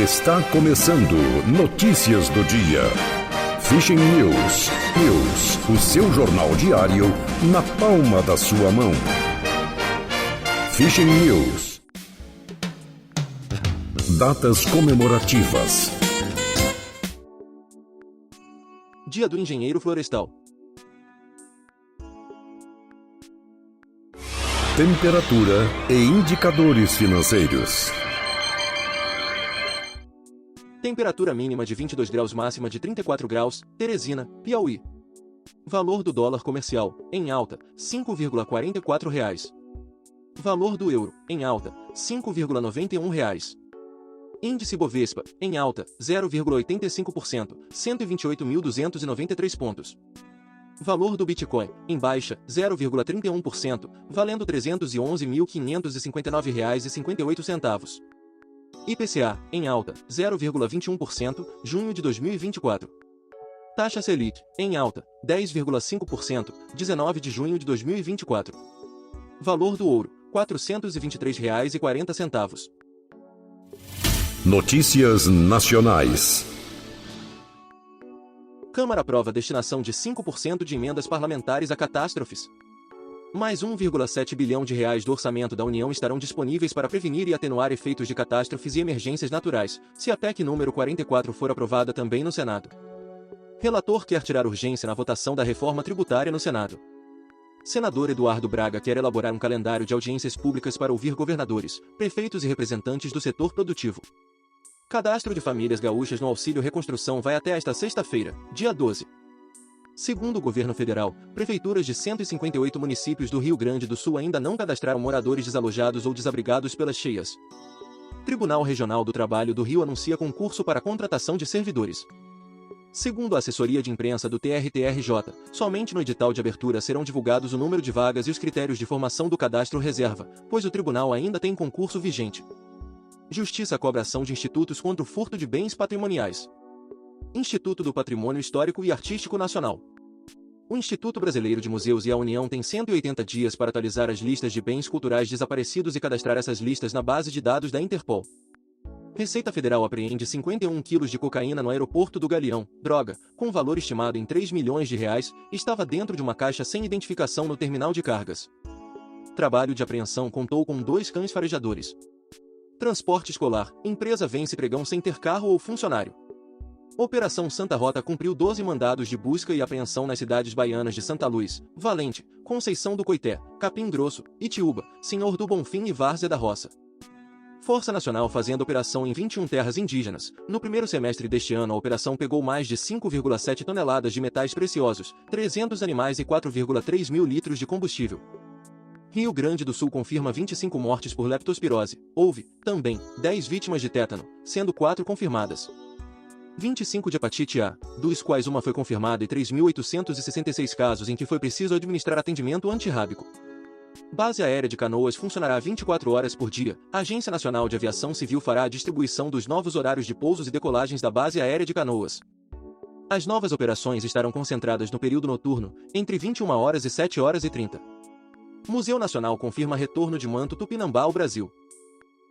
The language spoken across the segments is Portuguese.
Está começando Notícias do Dia. Fishing News. O seu jornal diário na palma da sua mão. Fishing News. Datas comemorativas. Dia do Engenheiro Florestal. Temperatura e indicadores financeiros. Temperatura mínima de 22 graus, máxima de 34 graus, Teresina, Piauí. Valor do dólar comercial, em alta, R$ 5,44. Valor do euro, em alta, R$ 5,91. Índice Bovespa, em alta, 0,85%, 128.293 pontos. Valor do Bitcoin, em baixa, 0,31%, valendo R$ 311.559,58. IPCA, em alta, 0,21%, junho de 2024. Taxa Selic, em alta, 10,5%, 19 de junho de 2024. Valor do ouro, R$ 423,40. Notícias nacionais. Câmara aprova destinação de 5% de emendas parlamentares a catástrofes. Mais 1,7 bilhão de reais do orçamento da União estarão disponíveis para prevenir e atenuar efeitos de catástrofes e emergências naturais, se a PEC número 44 for aprovada também no Senado. Relator quer tirar urgência na votação da reforma tributária no Senado. Senador Eduardo Braga quer elaborar um calendário de audiências públicas para ouvir governadores, prefeitos e representantes do setor produtivo. Cadastro de famílias gaúchas no Auxílio Reconstrução vai até esta sexta-feira, dia 12. Segundo o governo federal, prefeituras de 158 municípios do Rio Grande do Sul ainda não cadastraram moradores desalojados ou desabrigados pelas cheias. Tribunal Regional do Trabalho do Rio anuncia concurso para contratação de servidores. Segundo a assessoria de imprensa do TRTRJ, somente no edital de abertura serão divulgados o número de vagas e os critérios de formação do cadastro reserva, pois o tribunal ainda tem concurso vigente. Justiça cobra ação de institutos contra o furto de bens patrimoniais. Instituto do Patrimônio Histórico e Artístico Nacional. O Instituto Brasileiro de Museus e a União têm 180 dias para atualizar as listas de bens culturais desaparecidos e cadastrar essas listas na base de dados da Interpol. Receita Federal apreende 51 quilos de cocaína no aeroporto do Galeão. Droga, com valor estimado em R$ 3 milhões, estava dentro de uma caixa sem identificação no terminal de cargas. Trabalho de apreensão contou com 2 cães farejadores. Transporte escolar, empresa vence pregão sem ter carro ou funcionário. Operação Santa Rota cumpriu 12 mandados de busca e apreensão nas cidades baianas de Santa Luz, Valente, Conceição do Coité, Capim Grosso, Itiúba, Senhor do Bonfim e Várzea da Roça. Força Nacional fazendo operação em 21 terras indígenas. No primeiro semestre deste ano a operação pegou mais de 5,7 toneladas de metais preciosos, 300 animais e 4,3 mil litros de combustível. Rio Grande do Sul confirma 25 mortes por leptospirose. Houve, também, 10 vítimas de tétano, sendo 4 confirmadas. 25 de hepatite A, dos quais uma foi confirmada e 3.866 casos em que foi preciso administrar atendimento antirrábico. Base Aérea de Canoas funcionará 24 horas por dia. A Agência Nacional de Aviação Civil fará a distribuição dos novos horários de pousos e decolagens da Base Aérea de Canoas. As novas operações estarão concentradas no período noturno, entre 21 horas e 7 horas e 30. Museu Nacional confirma retorno de manto Tupinambá ao Brasil.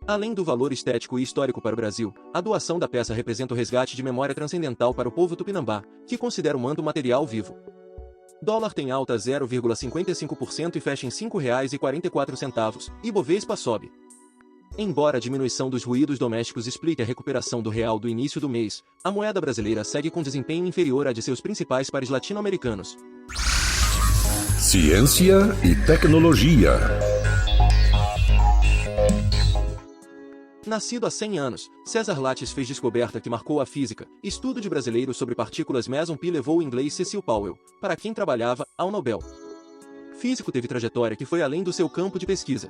Além do valor estético e histórico para o Brasil, a doação da peça representa o resgate de memória transcendental para o povo tupinambá, que considera o manto material vivo. Dólar tem alta 0,55% e fecha em R$ 5,44, e Bovespa sobe. Embora a diminuição dos ruídos domésticos explique a recuperação do real do início do mês, a moeda brasileira segue com desempenho inferior à de seus principais pares latino-americanos. Ciência e tecnologia. Nascido há 100 anos, César Lattes fez descoberta que marcou a física. Estudo de brasileiro sobre partículas meson pi levou o inglês Cecil Powell, para quem trabalhava, ao Nobel. Físico teve trajetória que foi além do seu campo de pesquisa.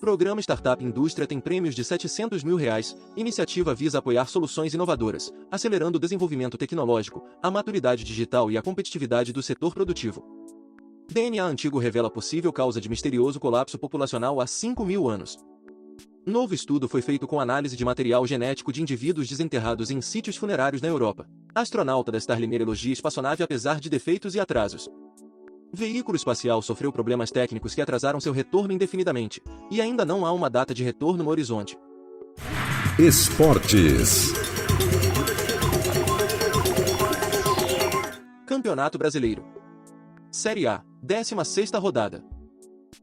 Programa Startup Indústria tem prêmios de R$ 700 mil. Iniciativa visa apoiar soluções inovadoras, acelerando o desenvolvimento tecnológico, a maturidade digital e a competitividade do setor produtivo. DNA antigo revela possível causa de misterioso colapso populacional há 5.000 anos. Novo estudo foi feito com análise de material genético de indivíduos desenterrados em sítios funerários na Europa. Astronauta da Starliner elogia espaçonave apesar de defeitos e atrasos. Veículo espacial sofreu problemas técnicos que atrasaram seu retorno indefinidamente, e ainda não há uma data de retorno no horizonte. Esportes. Campeonato Brasileiro. Série A, 16ª rodada.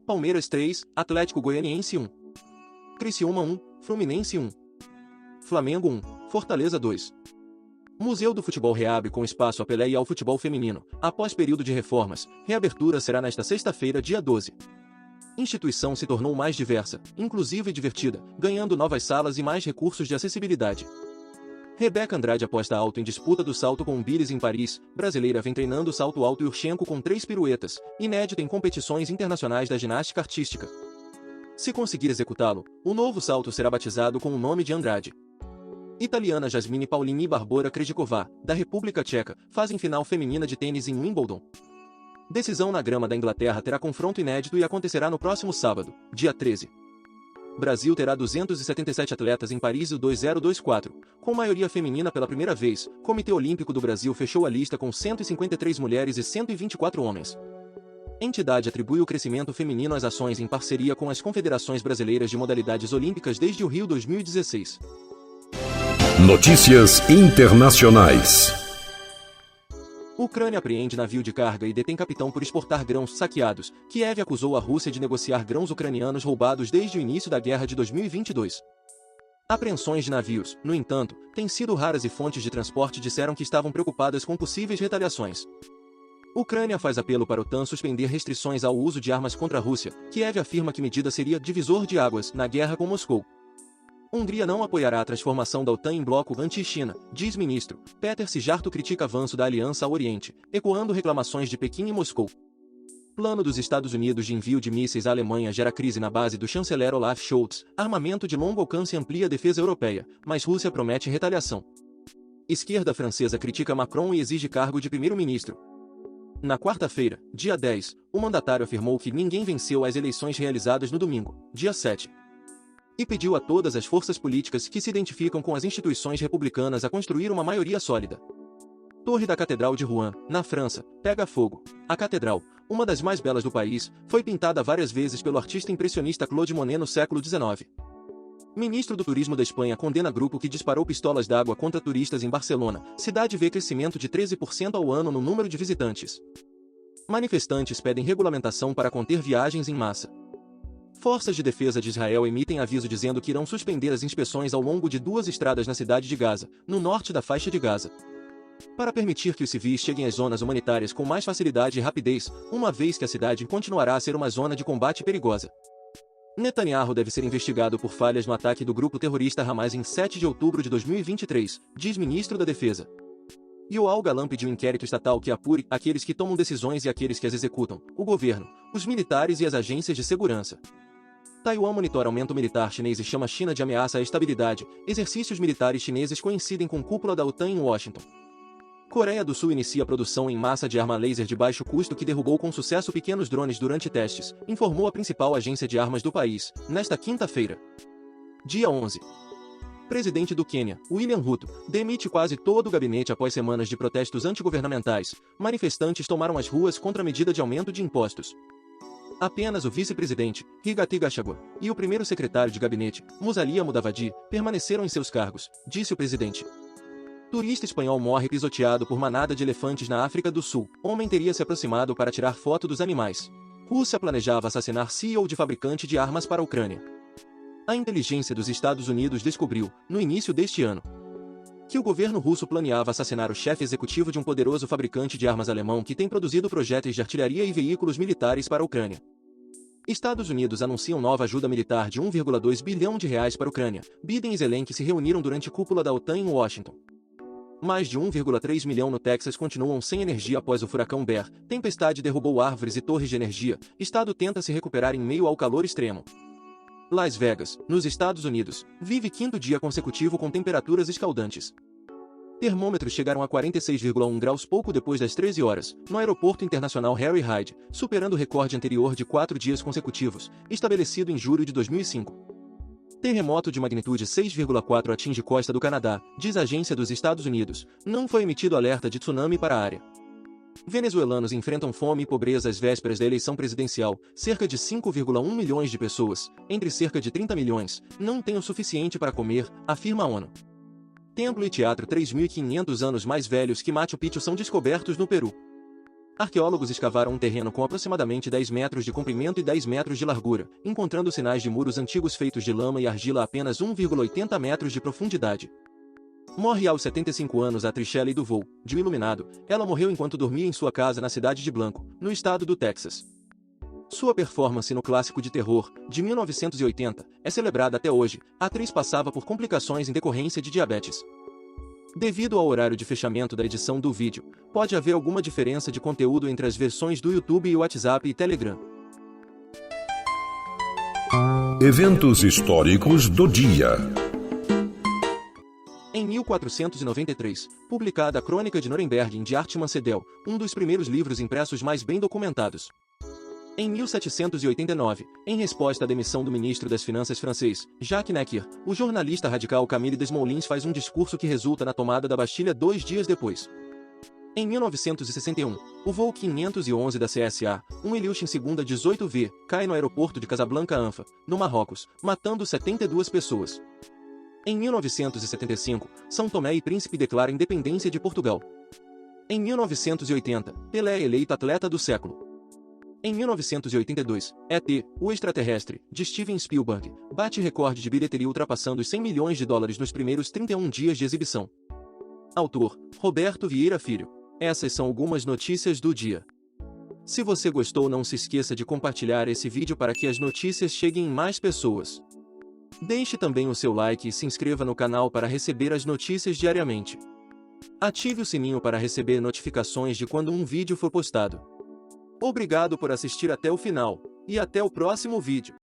Palmeiras 3, Atlético Goianiense 1. Criciúma 1, Fluminense 1. Flamengo 1, Fortaleza 2. Museu do Futebol reabre com espaço a Pelé e ao futebol feminino. Após período de reformas, reabertura será nesta sexta-feira, dia 12. Instituição se tornou mais diversa, inclusiva e divertida, ganhando novas salas e mais recursos de acessibilidade. Rebeca Andrade aposta alto em disputa do salto com Biles em Paris. Brasileira vem treinando salto alto Yurchenko com 3 piruetas, inédito em competições internacionais da ginástica artística. Se conseguir executá-lo, o novo salto será batizado com o nome de Andrade. Italiana Jasmine Paolini e Barbora Krejcikova, da República Tcheca, fazem final feminina de tênis em Wimbledon. Decisão na grama da Inglaterra terá confronto inédito e acontecerá no próximo sábado, dia 13. Brasil terá 277 atletas em Paris 2024, com maioria feminina pela primeira vez. Comitê Olímpico do Brasil fechou a lista com 153 mulheres e 124 homens. Entidade atribui o crescimento feminino às ações em parceria com as confederações brasileiras de modalidades olímpicas desde o Rio 2016. Notícias internacionais. Ucrânia apreende navio de carga e detém capitão por exportar grãos saqueados. Kiev acusou a Rússia de negociar grãos ucranianos roubados desde o início da guerra de 2022. Apreensões de navios, no entanto, têm sido raras e fontes de transporte disseram que estavam preocupadas com possíveis retaliações. Ucrânia faz apelo para a OTAN suspender restrições ao uso de armas contra a Rússia. Kiev afirma que medida seria divisor de águas na guerra com Moscou. Hungria não apoiará a transformação da OTAN em bloco anti-China, diz ministro. Peter Szijjarto critica avanço da aliança ao Oriente, ecoando reclamações de Pequim e Moscou. Plano dos Estados Unidos de envio de mísseis à Alemanha gera crise na base do chanceler Olaf Scholz. Armamento de longo alcance amplia a defesa europeia, mas Rússia promete retaliação. Esquerda francesa critica Macron e exige cargo de primeiro-ministro. Na quarta-feira, dia 10, o mandatário afirmou que ninguém venceu as eleições realizadas no domingo, dia 7. E pediu a todas as forças políticas que se identificam com as instituições republicanas a construir uma maioria sólida. Torre da Catedral de Rouen, na França, pega fogo. A catedral, uma das mais belas do país, foi pintada várias vezes pelo artista impressionista Claude Monet no século XIX. Ministro do Turismo da Espanha condena grupo que disparou pistolas d'água contra turistas em Barcelona. Cidade vê crescimento de 13% ao ano no número de visitantes. Manifestantes pedem regulamentação para conter viagens em massa. Forças de defesa de Israel emitem aviso dizendo que irão suspender as inspeções ao longo de 2 estradas na cidade de Gaza, no norte da faixa de Gaza, para permitir que os civis cheguem às zonas humanitárias com mais facilidade e rapidez, uma vez que a cidade continuará a ser uma zona de combate perigosa. Netanyahu deve ser investigado por falhas no ataque do grupo terrorista Hamas em 7 de outubro de 2023, diz ministro da Defesa. Yoav Gallant pediu um inquérito estatal que apure aqueles que tomam decisões e aqueles que as executam, o governo, os militares e as agências de segurança. Taiwan monitora aumento militar chinês e chama a China de ameaça à estabilidade. Exercícios militares chineses coincidem com cúpula da OTAN em Washington. Coreia do Sul inicia produção em massa de arma laser de baixo custo que derrubou com sucesso pequenos drones durante testes, informou a principal agência de armas do país, nesta quinta-feira. Dia 11. Presidente do Quênia, William Ruto, demite quase todo o gabinete após semanas de protestos antigovernamentais. Manifestantes tomaram as ruas contra a medida de aumento de impostos. Apenas o vice-presidente, Rigathi Gachagua, e o primeiro secretário de gabinete, Musalia Mudavadi, permaneceram em seus cargos, disse o presidente. Turista espanhol morre pisoteado por manada de elefantes na África do Sul. Homem teria se aproximado para tirar foto dos animais. Rússia planejava assassinar CEO de fabricante de armas para a Ucrânia. A inteligência dos Estados Unidos descobriu, no início deste ano, que o governo russo planeava assassinar o chefe executivo de um poderoso fabricante de armas alemão que tem produzido projéteis de artilharia e veículos militares para a Ucrânia. Estados Unidos anunciam nova ajuda militar de 1,2 bilhão de reais para a Ucrânia. Biden e Zelensky se reuniram durante cúpula da OTAN em Washington. Mais de 1,3 milhão no Texas continuam sem energia após o furacão Bear. Tempestade derrubou árvores e torres de energia. Estado tenta se recuperar em meio ao calor extremo. Las Vegas, nos Estados Unidos, vive 5º dia consecutivo com temperaturas escaldantes. Termômetros chegaram a 46,1 graus pouco depois das 13 horas, no Aeroporto Internacional Harry Hyde, superando o recorde anterior de 4 dias consecutivos, estabelecido em julho de 2005. Terremoto de magnitude 6,4 atinge costa do Canadá, diz a agência dos Estados Unidos. Não foi emitido alerta de tsunami para a área. Venezuelanos enfrentam fome e pobreza às vésperas da eleição presidencial. Cerca de 5,1 milhões de pessoas, entre cerca de 30 milhões, não têm o suficiente para comer, afirma a ONU. Templo e teatro 3.500 anos mais velhos que Machu Picchu são descobertos no Peru. Arqueólogos escavaram um terreno com aproximadamente 10 metros de comprimento e 10 metros de largura, encontrando sinais de muros antigos feitos de lama e argila a apenas 1,80 metros de profundidade. Morre aos 75 anos a atriz Shelley Duvall, de O Iluminado. Ela morreu enquanto dormia em sua casa na cidade de Blanco, no estado do Texas. Sua performance no clássico de terror, de 1980, é celebrada até hoje. A atriz passava por complicações em decorrência de diabetes. Devido ao horário de fechamento da edição do vídeo, pode haver alguma diferença de conteúdo entre as versões do YouTube e WhatsApp e Telegram. Eventos históricos do dia. Em 1493, publicada a Crônica de Nuremberg de Artmann Sedel, um dos primeiros livros impressos mais bem documentados. Em 1789, em resposta à demissão do ministro das Finanças francês, Jacques Necker, o jornalista radical Camille Desmoulins faz um discurso que resulta na tomada da Bastilha 2 dias depois. Em 1961, o voo 511 da CSA, um Ilyushin II 18V, cai no aeroporto de Casablanca Anfa, no Marrocos, matando 72 pessoas. Em 1975, São Tomé e Príncipe declara independência de Portugal. Em 1980, Pelé é eleito atleta do século. Em 1982, E.T., o extraterrestre, de Steven Spielberg, bate recorde de bilheteria ultrapassando os 100 milhões de dólares nos primeiros 31 dias de exibição. Autor, Roberto Vieira Filho. Essas são algumas notícias do dia. Se você gostou, não se esqueça de compartilhar esse vídeo para que as notícias cheguem em mais pessoas. Deixe também o seu like e se inscreva no canal para receber as notícias diariamente. Ative o sininho para receber notificações de quando um vídeo for postado. Obrigado por assistir até o final, e até o próximo vídeo.